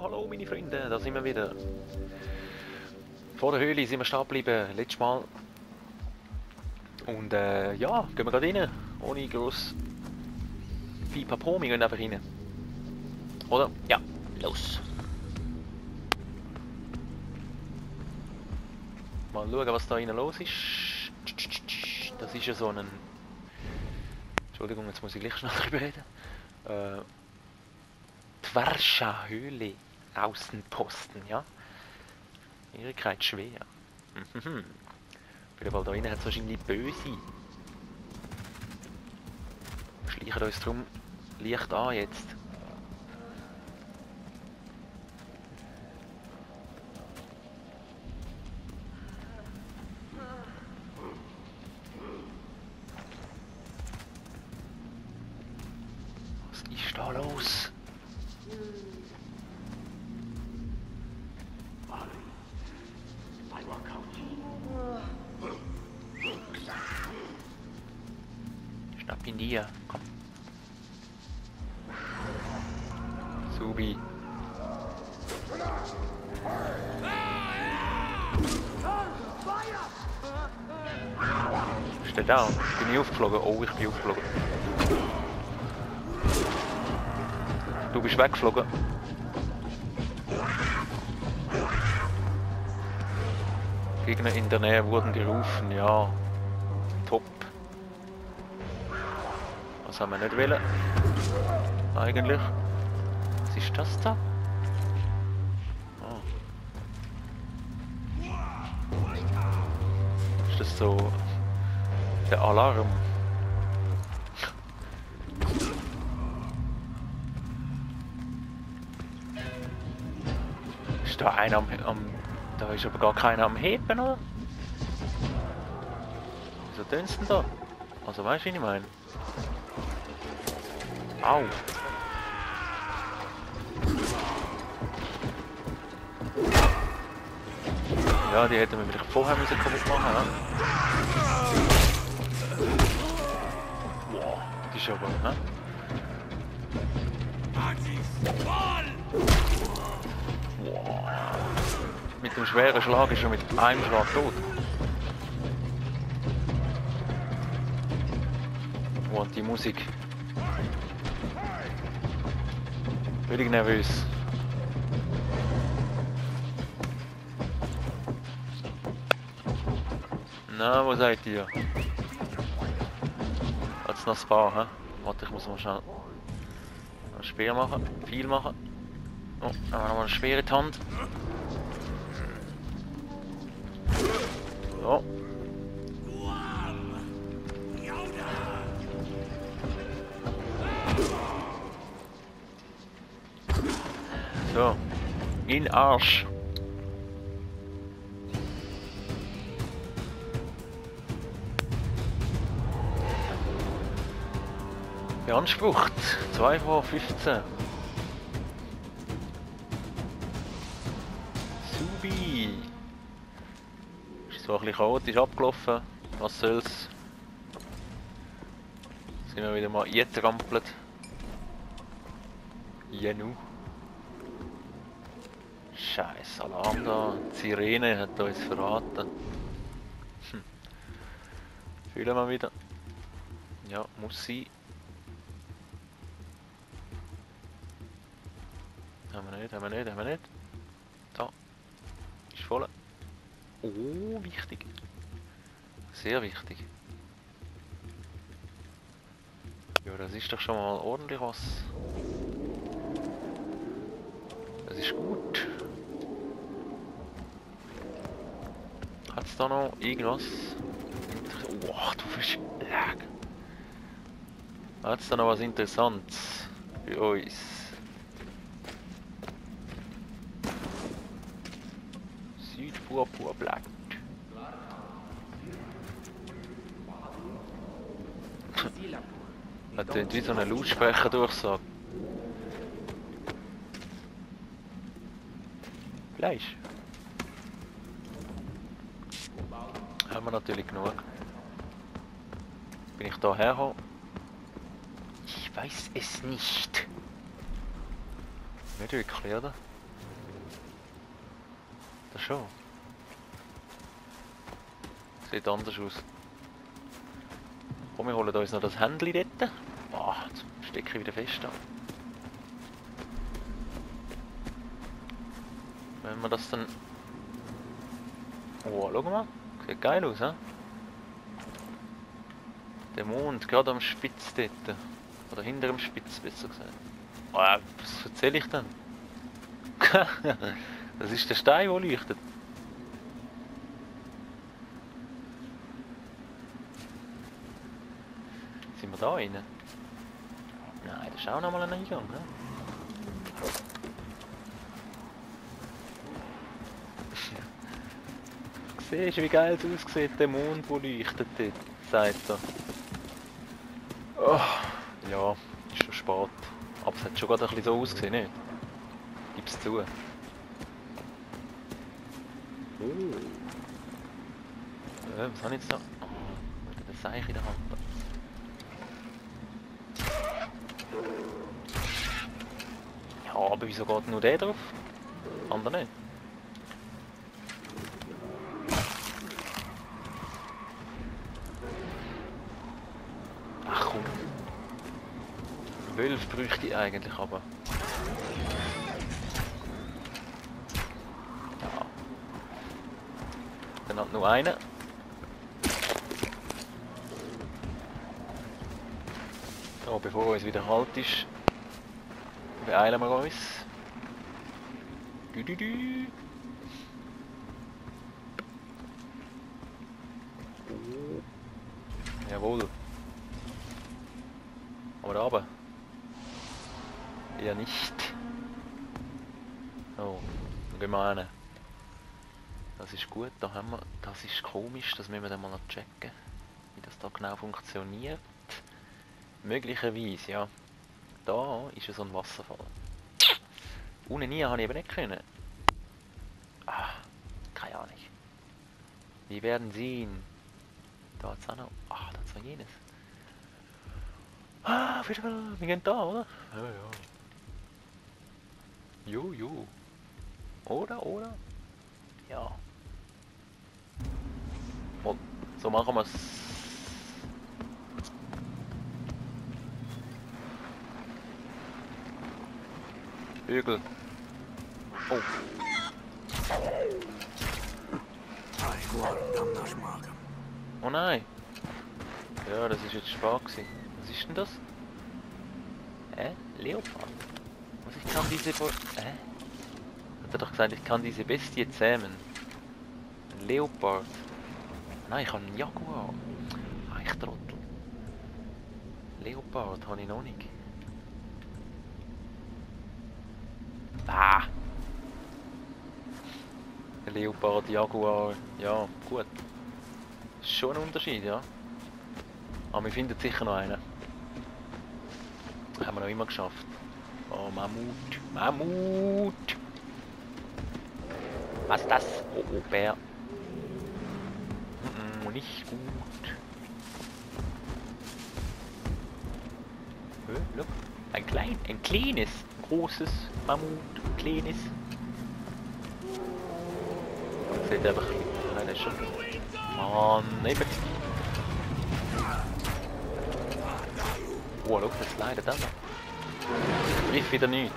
Hallo meine Freunde, da sind wir wieder. Vor der Höhle sind wir stehen geblieben, letztes Mal. Und ja, gehen wir gerade rein. Ohne gross Pipapo, wir gehen einfach rein. Oder? Ja, los. Mal schauen, was da innen los ist. Das ist ja so ein... Entschuldigung, jetzt muss ich gleich schnell drüber reden. Tverscha-Höhle. Außenposten, ja. Schwierigkeit schwer. Mhm. Weil da innen hat es wahrscheinlich Böse. Schleichen uns darum Licht an jetzt. Was ist da los? Schnapp ihn dir, komm. Subi. Ist der down? Bin ich aufgeflogen? Oh, ich bin aufgeflogen. Du bist weggeflogen. Gegner in der Nähe wurden gerufen, ja. Top. Was haben wir nicht wollen? Eigentlich. Was ist das da? Oh. Ist das so der Alarm? Ist da einer am da ist aber gar keiner am Heben, oder? Wieso tönst du denn da? Also weißt du, wie ich meine? Au! Ja, die hätten wir vielleicht vorher müssen kaputt machen, ne? Wow, die ist aber, ne? Wow. Mit dem schweren Schlag ist er mit einem Schlag tot. Oh, und die Musik. Völlig nervös. Na, wo seid ihr? Jetzt noch ein paar, hä? Warte, ich muss mal schnell ein Speer machen, viel machen. Oh, dann haben wir noch eine schwere Hand. So. So. In Arsch. Beansprucht. 2 von 15. Subi. Ist zwar ein bisschen chaotisch abgelaufen. Was soll's. Sind wir wieder mal eingetrampelt. Jenu. Scheiß Alarm da. Die Sirene hat uns verraten. Fühlen wir wieder. Ja, muss sie. Haben wir nicht, haben wir nicht, haben wir nicht. Da. Ist voll. Oh, wichtig. Sehr wichtig. Ja, das ist doch schon mal ordentlich was. Das ist gut. Hat es da noch irgendwas? Oh, du bist lag. Hat es da noch was Interessantes für uns? Südpurpurblatt. Das klingt wie so eine Lautsprecherdurchsage. Fleisch. Haben wir natürlich genug. Bin ich da hergekommen? Ich weiß es nicht. Nicht wirklich, oder? Das schon. Sieht anders aus. Komm, wir holen uns noch das Händchen dort. Boah, jetzt stecke ich wieder fest an. Wenn wir das dann... Oh, schau mal. Sieht geil aus, hä? Der Mond, gerade am Spitz dort. Oder hinter dem Spitz, besser gesagt. Oh, was erzähle ich denn? Das ist der Stein, der leuchtet. Sind wir da rein? Nein, das ist auch nochmal ein Eingang, ne? Siehst du, wie geil es aussieht, der Mond, der leuchtet dort, sagt er. Oh, ja, ist schon spät. Aber es hat schon gerade ein bisschen so ausgesehen, nicht? Gib's zu. Oh. Was habe ich jetzt da? Oh, wieder das Seich in der Hand. Ja, aber wieso geht nur der drauf? Andere nicht. Ach komm. 12 bräuchte ich eigentlich, aber... Ja. Dann hat nur einer. Oh, bevor uns wieder halt ist, beeilen wir uns. Du. Jawohl. Aber da oben. Ja nicht. Oh, dann gehen wir rein. Das ist gut, da haben wir. Das ist komisch, das müssen wir dann mal noch checken. Wie das da genau funktioniert. Möglicherweise, ja. Da ist ja so ein Wasserfall. Unten nie habe ich eben nicht können. Ah, keine Ahnung. Wir werden sehen. Da hat es auch noch. Ah, da hat es noch jenes. Ah, auf jeden Fall. Wir gehen da, oder? Ja, ja. Jo. Oder? Ja. Und so machen wir es. Hügel. Oh. Oh nein. Ja, das ist jetzt spät gewesen. Was ist denn das? Leopard? Was, ich kann diese... Hat er doch gesagt, ich kann diese Bestie zähmen. Ein Leopard. Nein, ich habe einen Jaguar. Ah, ich Trottel. Leopard habe ich noch nicht. Ah! Leopard, Jaguar, ja, gut. Ist schon ein Unterschied, ja. Aber wir finden sicher noch einen. Haben wir noch immer geschafft. Oh, Mammut! Was ist das? Oh, Bär. Nicht gut. Look. Ein kleines, großes Mammut, kleines. Sieht einfach eine schon. Mann, eben. Oh, schau, das leidet auch noch. Ich triff wieder nichts.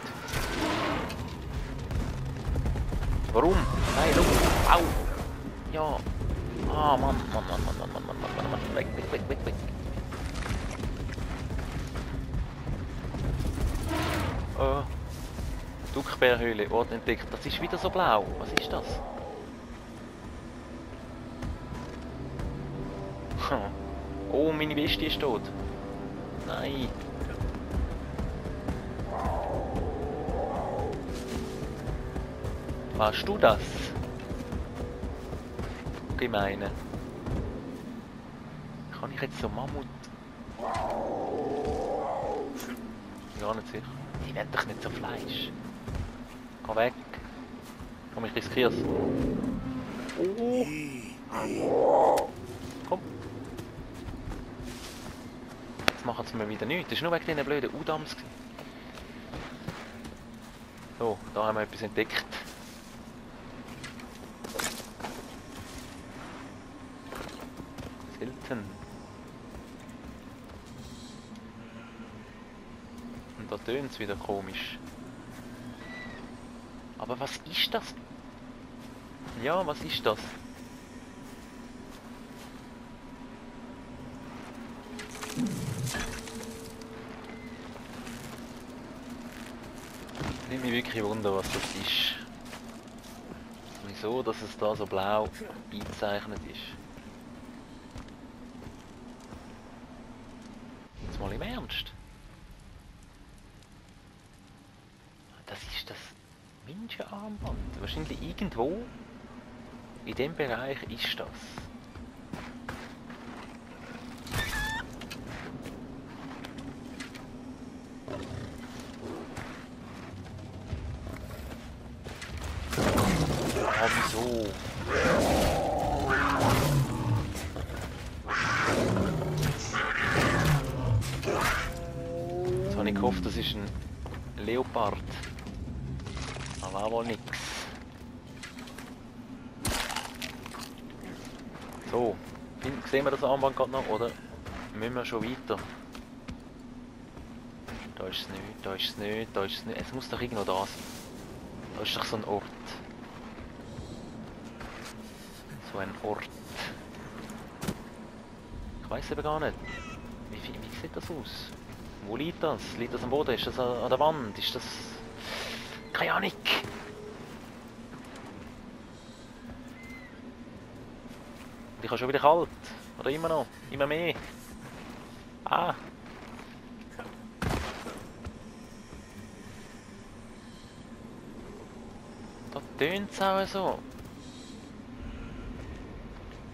Warum? Nein, schau. Au. Ja. Ah, Mann. Weg. Duckbärhöhle, Ort entdeckt. Das ist wieder so blau. Was ist das? Oh, meine Bestie ist tot. Nein. Warst du das? Gemeine. Kann ich jetzt so Mammut... Gar nicht sicher. Die werden doch nicht so Fleisch. Geh weg. Komm, ich riskier's. Oh. Komm. Jetzt machen sie mir wieder nichts. Das war nur wegen diesen blöden Udams. So, da haben wir etwas entdeckt. Seiten. Und da tönt es wieder komisch. Aber was ist das? Ja, was ist das? Ich mich wirklich wundern, was das ist. Wieso, dass es da so blau eingezeichnet ist. Jetzt mal im Ernst. Das ist das Ninja-Armband. Wahrscheinlich irgendwo in dem Bereich ist das. Ah, wieso? Jetzt habe ich gehofft, das ist ein Leopard. Aber war wohl nix. So, sehen wir das Armband gerade noch, oder müssen wir schon weiter? Da ist es nicht, da ist es nicht, da ist es nicht. Es muss doch irgendwo da sein. Da ist doch so ein Ort. So ein Ort. Ich weiß eben gar nicht. Wie sieht das aus? Wo liegt das? Liegt das am Boden? Ist das an der Wand? Ist das... Keine Ahnung! Ich habe schon wieder kalt. Oder immer noch? Immer mehr? Ah! Da tönt es auch so.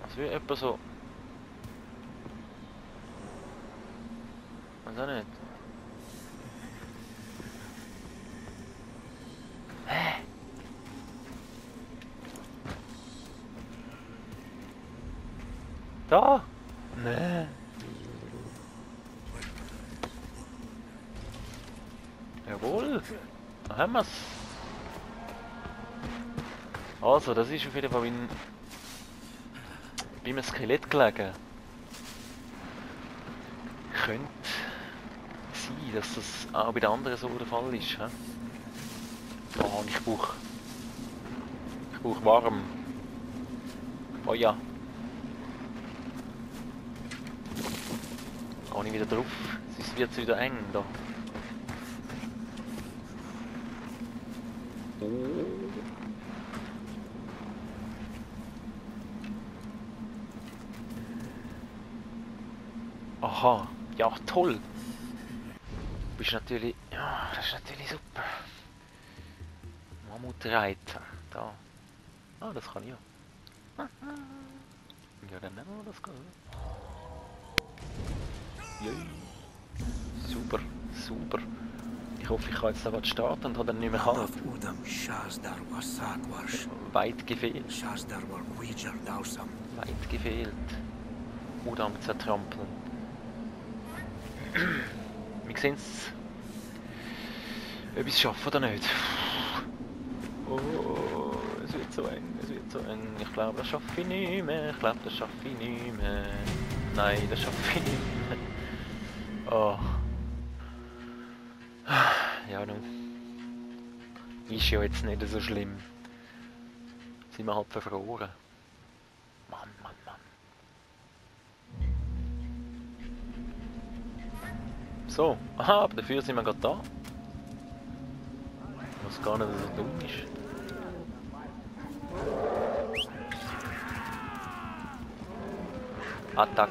Als würde jemand so... Weiß auch nicht. Hä? Da? Nee. Jawohl. Da haben wir's. Also, das ist auf jeden Fall bei einem Skelett gelegen. Könnte sein, dass das auch bei den anderen so der Fall ist. He? Oh, ich brauche warm. Oh ja. Gehe ich wieder drauf, sonst wird es wieder eng da. Oh. Aha, ja toll. Du bist natürlich, ja, das ist natürlich super. Mammutreiter, da. Ah, das kann ich ja. Ja genau, das kann ich. Yay. Super, super. Ich hoffe, ich kann jetzt da starten und habe dann nicht mehr kalt. Weit gefehlt. Weit gefehlt. Udam zertrampeln. Wir sehen es. Ob ich es schaffe oder nicht. Oh, es wird so eng, es wird so eng. Ich glaube, das schaffe ich nicht mehr. Ich glaube, das schaffe ich nicht mehr. Nein, das schaffe ich nicht mehr. Oh. Ja, nun. Ist ja jetzt nicht so schlimm. Sind wir halt verfroren. Mann, Mann, Mann. So, aha, aber dafür sind wir gerade da. Was gar nicht so dumm ist. Attack.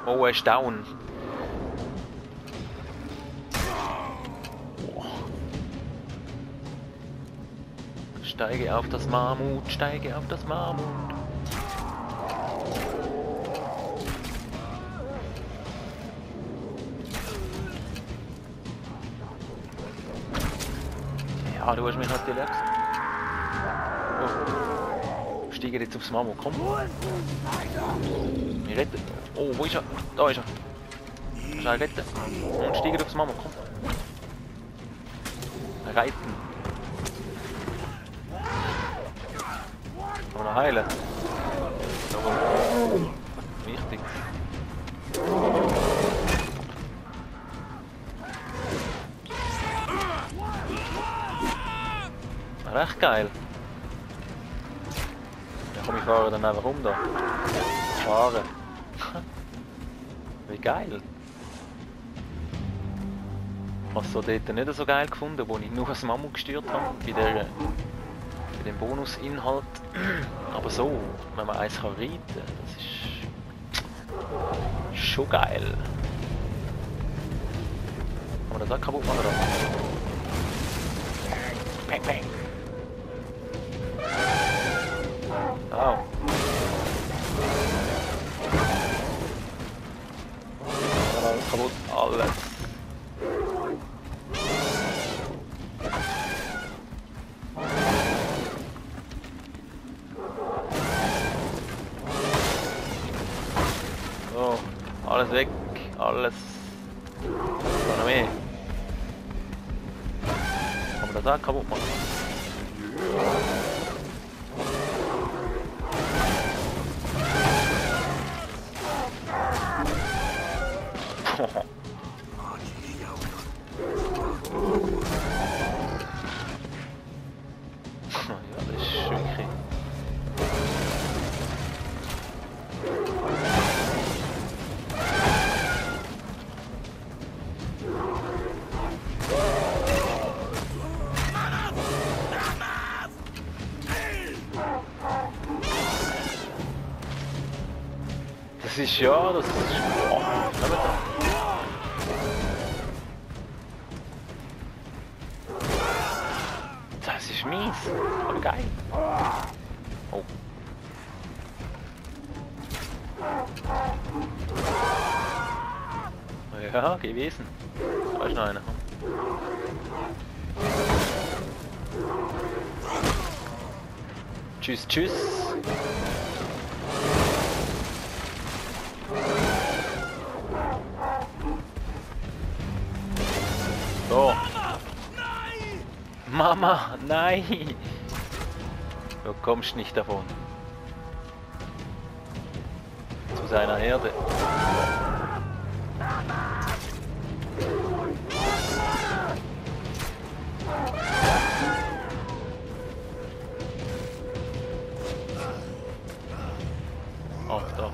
Oh, er ist down. Steige auf das Mammut, steige auf das Mammut. Ja, du hast mich natürlich gesagt. Oh. steigen jetzt aufs Mammut, komm. Wir retten. Oh, wo ist er? Da ist er. Schnell retten. Und steigen aufs Mammut, komm. Reiten. Kann man noch heilen? Jawohl. Wichtig. Recht geil. Ja komm, ich fahre dann einfach um da. Fahren. Wie geil. Ich habe es so dort nicht so geil gefunden, wo ich nur das Mammut gesteuert habe, bei dem Bonusinhalt. Aber so, wenn man eins kann reiten, das ist schon geil. Kann man das auch kaputt machen? Peng, peng. Oh. Alles kaputt, alles. So, alles weg, alles. Was noch mehr? Kann man das auch kaputt machen? Ja, das ist wirklich... Das ist ja, das ist... Oh, das ist mies, aber geil. Oh. Ja, gewesen. Da ist noch einer. Tschüss, tschüss. So. Mama, nein! Du kommst nicht davon. Zu seiner Herde. Ach doch.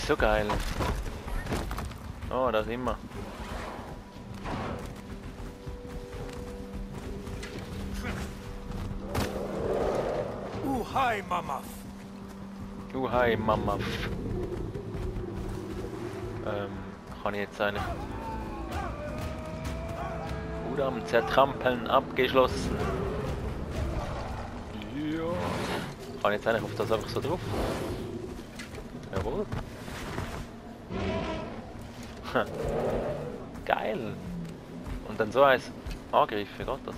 So geil. Oh, da sind wir. Hi, Mama. Hi, Mama. Kann ich jetzt eigentlich... Gut am Zertrampeln abgeschlossen. Ja. Kann ich jetzt eigentlich auf das einfach so drauf? Jawohl. Geil. Und dann so eins angreifen, geht das?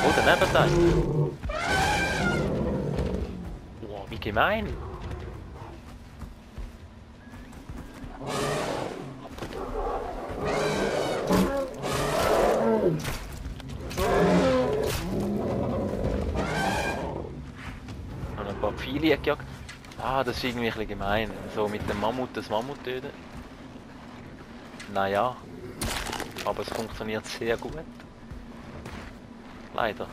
Oh, der Nebenteil. Wow, wie gemein. Und ein paar Pfeile gejagt. Ah, das ist irgendwie ein bisschen gemein. So mit dem Mammut das Mammut töten. Naja. Aber es funktioniert sehr gut. Leider.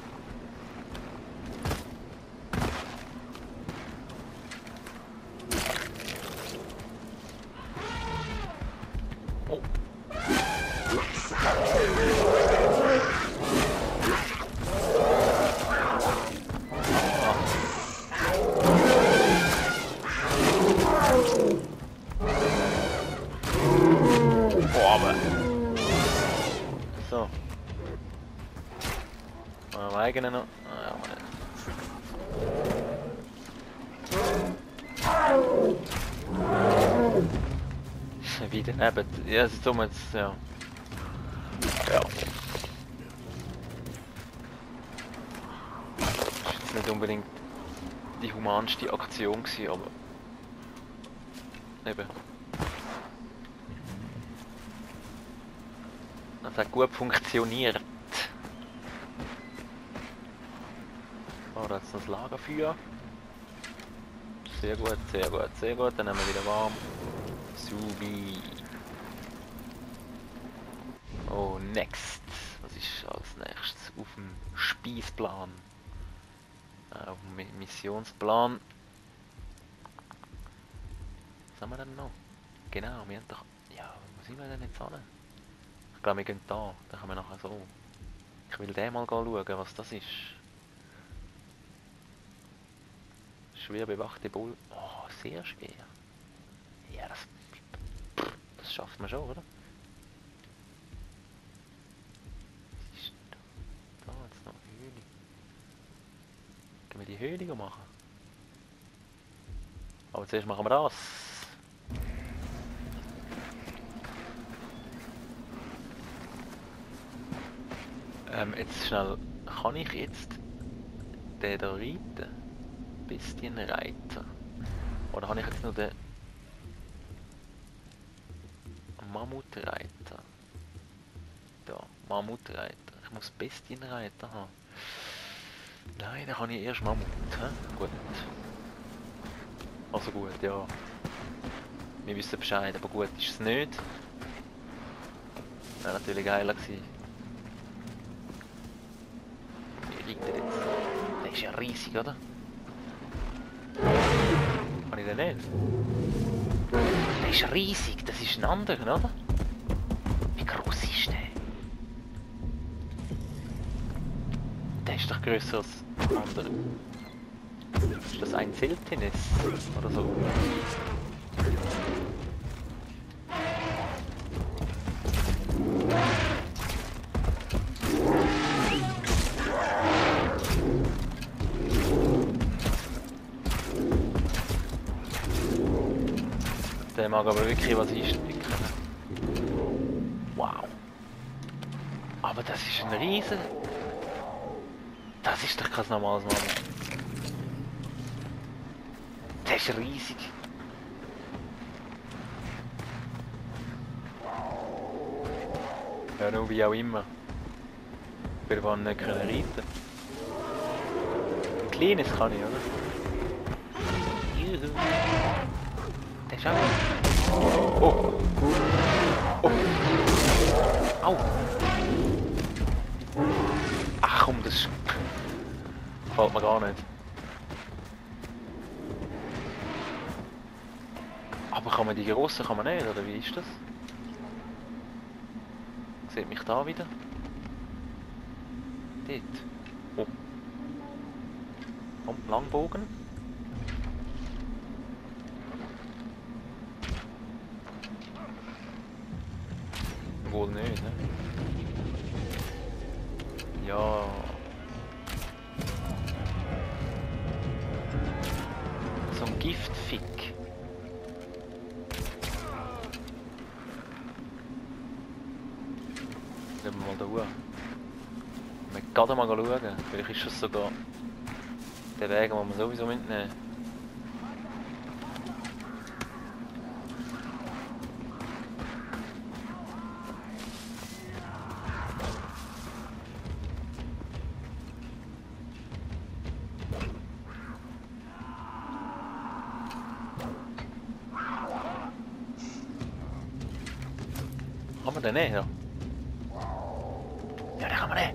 Oh. Boah, aber. So. Am eigenen noch. Ah, ja, nicht. Wie daneben. Ja, es ist jetzt, ja. Ja. Ist jetzt nicht unbedingt die humanste Aktion gewesen, aber eben. Das hat gut funktioniert. Oh, da ist noch das Lagerfeuer. Sehr gut, sehr gut, sehr gut. Dann haben wir wieder warm. Subi. Oh, next. Was ist als nächstes auf dem Speisplan? Auf dem Missionsplan. Was haben wir denn noch? Genau, wir haben doch... Ja, wo sind wir denn jetzt hin? Ich glaube, wir gehen da. Dann können wir nachher so. Ich will den mal schauen, was das ist. Schwer bewachte Bull. Oh, sehr schwer. Ja, das schafft man schon, oder? Was ist da jetzt noch eine Höhle? Können wir die Höhle machen? Aber zuerst machen wir das. Jetzt schnell. Kann ich jetzt den da reiten? Bestienreiter. Oder habe ich jetzt nur den Mammutreiter? Da, Mammutreiter. Ich muss Bestienreiter haben. Nein, dann habe ich erst Mammut. He? Gut. Also gut, ja. Wir wissen Bescheid, aber gut ist es nicht. Wäre natürlich geiler gewesen. Wie liegt der jetzt? Der ist ja riesig, oder? Kann ich den nicht? Der ist riesig, das ist ein anderer, oder? Wie groß ist der? Der ist doch grösser als der andere. Ist das ein Seltenes oder so? Der mag aber wirklich was einstecken. Wow. Aber das ist ein Riesen. Das ist doch kein normales Mammut. Der ist riesig. Ja, nur wie auch immer. Wir wollen nicht reiten können. Ein kleines kann ich, oder? Juhu. Der ist auch... Oh! Oh! Au! Ach komm, das gefällt mir gar nicht. Aber kann man die grossen kann man nicht, oder wie ist das? Sieht mich da wieder? Dort. Oh. Komm, Langbogen. Wohl nicht, ne? Ja. So ein Giftfick. Gehen wir mal da hoch. Wir gehen gerade mal schauen. Vielleicht ist das sogar der Weg, den wir sowieso mitnehmen. Kann man den nicht, ja? Ja, den kann man nicht.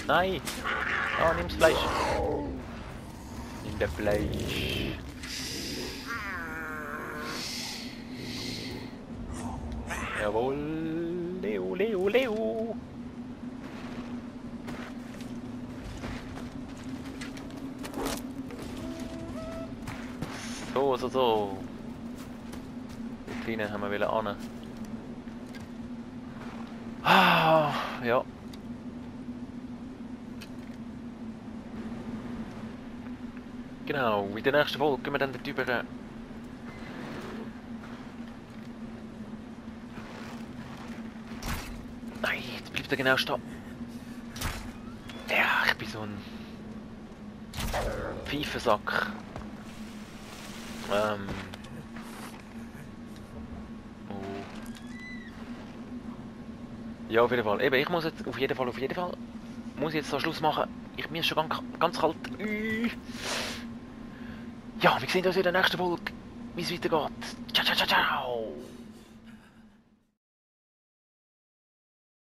Nein! Ah, nimm das Fleisch. Nimm das Fleisch. Jawohl. Leo, Leo, Leo. So. Die Kleinen haben wir an. Ah, ja. Genau, in der nächsten Folge gehen wir dann darüber. Nein, jetzt bleibt er genau stehen. Ja, ich bin so ein Pfeifensack. Oh. Ja, auf jeden Fall. Eben, ich muss jetzt auf jeden Fall, muss ich jetzt da Schluss machen. Mir ist schon ganz kalt. Ja, wir sehen uns in der nächsten Folge, wie es weitergeht. Ciao, ciao, ciao, ciao.